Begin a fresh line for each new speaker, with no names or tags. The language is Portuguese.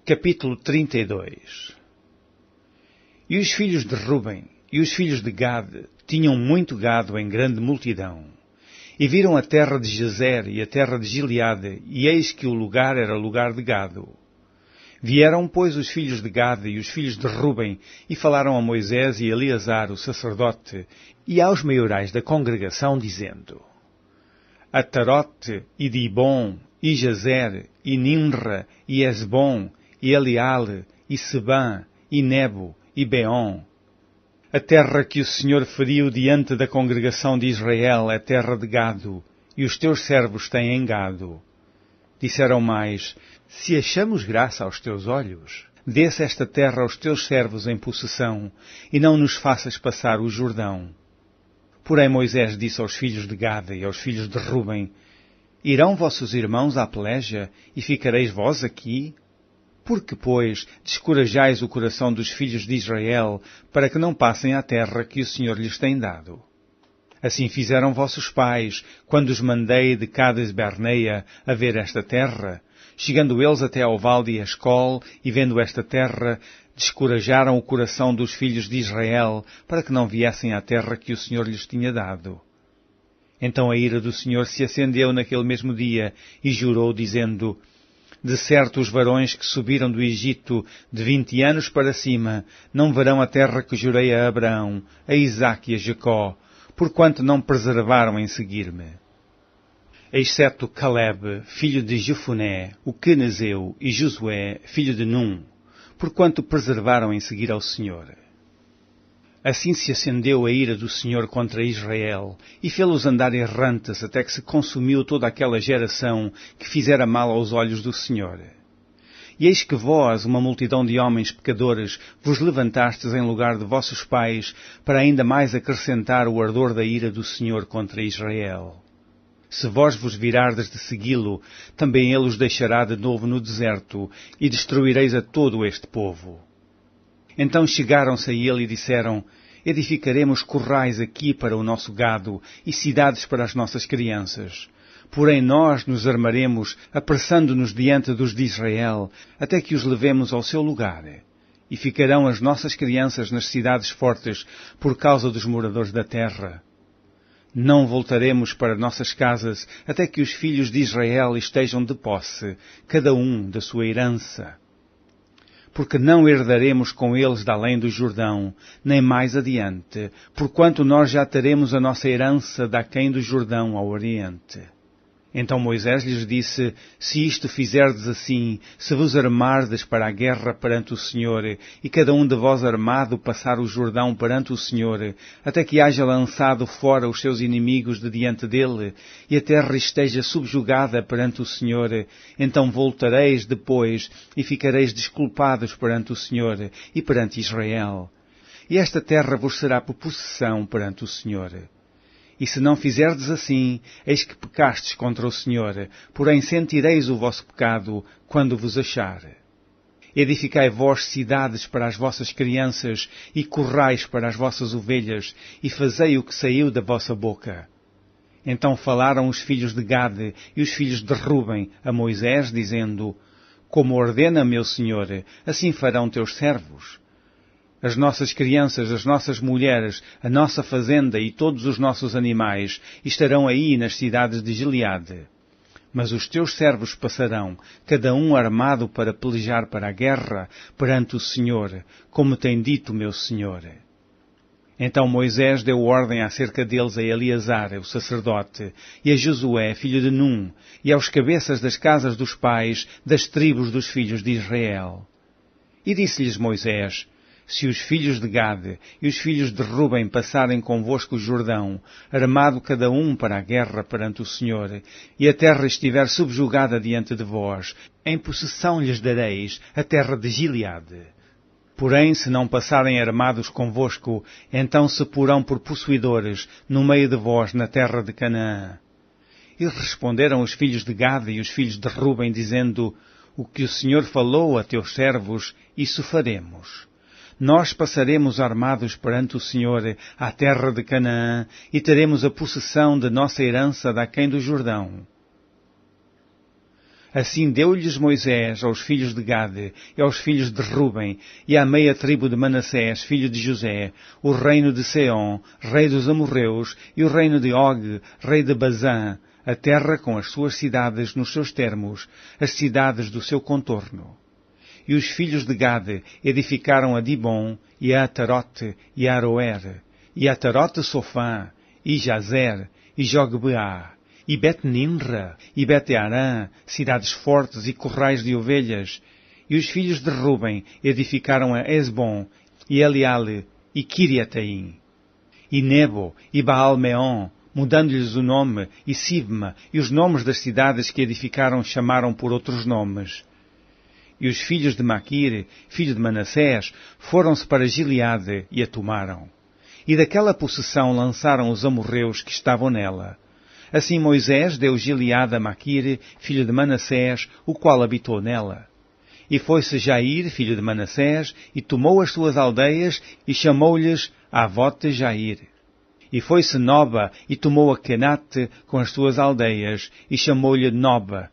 Capítulo 32. E os filhos de Ruben e os filhos de Gade tinham muito gado em grande multidão. E viram a terra de Jazer e a terra de Gileade, e eis que o lugar era lugar de gado. Vieram, pois, os filhos de Gade e os filhos de Ruben, e falaram a Moisés e a Eleazar, o sacerdote, e aos maiorais da congregação, dizendo: Atarote, e Dibon, e Jazer, e Nimra, e Esbom, e Eleale, e Sebã, e Nebo, e Beon. A terra que o Senhor feriu diante da congregação de Israel é terra de gado, e os teus servos têm gado. Disseram mais: Se achamos graça aos teus olhos, dê-se esta terra aos teus servos em possessão, e não nos faças passar o Jordão. Porém Moisés disse aos filhos de Gade e aos filhos de Ruben: Irão vossos irmãos à peleja, e ficareis vós aqui? Por que, pois, descorajais o coração dos filhos de Israel, para que não passem à terra que o Senhor lhes tem dado? Assim fizeram vossos pais, quando os mandei de Cades Barneia a ver esta terra. Chegando eles até ao vale de Escol, e vendo esta terra, descorajaram o coração dos filhos de Israel, para que não viessem à terra que o Senhor lhes tinha dado. Então a ira do Senhor se acendeu naquele mesmo dia, e jurou, dizendo: De certo os varões que subiram do Egito de 20 anos para cima não verão a terra que jurei a Abraão, a Isaque e a Jacó, porquanto não preservaram em seguir-me. Exceto Caleb, filho de Jefuné, o Quenezeu, e Josué, filho de Num, porquanto preservaram em seguir ao Senhor. Assim se acendeu a ira do Senhor contra Israel, e fê-los andar errantes até que se consumiu toda aquela geração que fizera mal aos olhos do Senhor. E eis que vós, uma multidão de homens pecadores, vos levantastes em lugar de vossos pais, para ainda mais acrescentar o ardor da ira do Senhor contra Israel. Se vós vos virardes de segui-lo, também ele os deixará de novo no deserto, e destruireis a todo este povo. Então chegaram-se a ele e disseram: Edificaremos currais aqui para o nosso gado e cidades para as nossas crianças. Porém nós nos armaremos, apressando-nos diante dos de Israel, até que os levemos ao seu lugar. E ficarão as nossas crianças nas cidades fortes por causa dos moradores da terra. Não voltaremos para nossas casas até que os filhos de Israel estejam de posse, cada um da sua herança. Porque não herdaremos com eles da além do Jordão, nem mais adiante, porquanto nós já teremos a nossa herança daquém do Jordão ao oriente. Então Moisés lhes disse: Se isto fizerdes assim, se vos armardes para a guerra perante o Senhor, e cada um de vós armado passar o Jordão perante o Senhor, até que haja lançado fora os seus inimigos de diante dele, e a terra esteja subjugada perante o Senhor, então voltareis depois, e ficareis desculpados perante o Senhor e perante Israel. E esta terra vos será por possessão perante o Senhor. E se não fizerdes assim, eis que pecastes contra o Senhor, porém sentireis o vosso pecado quando vos achar. Edificai vós cidades para as vossas crianças e currais para as vossas ovelhas, e fazei o que saiu da vossa boca. Então falaram os filhos de Gade e os filhos de Ruben a Moisés, dizendo: Como ordena meu Senhor, assim farão teus servos. As nossas crianças, as nossas mulheres, a nossa fazenda e todos os nossos animais estarão aí nas cidades de Gileade. Mas os teus servos passarão, cada um armado para pelejar para a guerra, perante o Senhor, como tem dito meu Senhor. Então Moisés deu ordem acerca deles a Eleazar, o sacerdote, e a Josué, filho de Num, e aos cabeças das casas dos pais, das tribos dos filhos de Israel. E disse-lhes Moisés: Se os filhos de Gade e os filhos de Ruben passarem convosco o Jordão, armado cada um para a guerra perante o Senhor, e a terra estiver subjugada diante de vós, em possessão lhes dareis a terra de Gileade. Porém, se não passarem armados convosco, então se porão por possuidores no meio de vós na terra de Canaã. E responderam os filhos de Gade e os filhos de Ruben, dizendo: O que o Senhor falou a teus servos, isso faremos. Nós passaremos armados perante o Senhor à terra de Canaã e teremos a possessão de nossa herança daquém do Jordão. Assim deu-lhes Moisés aos filhos de Gade e aos filhos de Ruben e à meia tribo de Manassés, filho de José, o reino de Seom, rei dos amorreus, e o reino de Og, rei de Bazã, a terra com as suas cidades nos seus termos, as cidades do seu contorno. E os filhos de Gade edificaram a Dibon, e a Atarote, e a Aroer, e a Atarote Sofã, e Jazer, e Jogbeá, e Bet-Nimra, e Bet-Arã, cidades fortes e currais de ovelhas. E os filhos de Ruben edificaram a Esbom, e Eliale, e Kiriataim, e Nebo, e Baal-Meon, mudando-lhes o nome, e Sibma, e os nomes das cidades que edificaram chamaram por outros nomes. E os filhos de Maquir, filho de Manassés, foram-se para Gileade e a tomaram. E daquela possessão lançaram os amorreus que estavam nela. Assim Moisés deu Gileade a Maquir, filho de Manassés, o qual habitou nela. E foi-se Jair, filho de Manassés, e tomou as suas aldeias, e chamou-lhes Avote Jair. E foi-se Noba, e tomou a Kenate com as suas aldeias, e chamou-lhe Noba.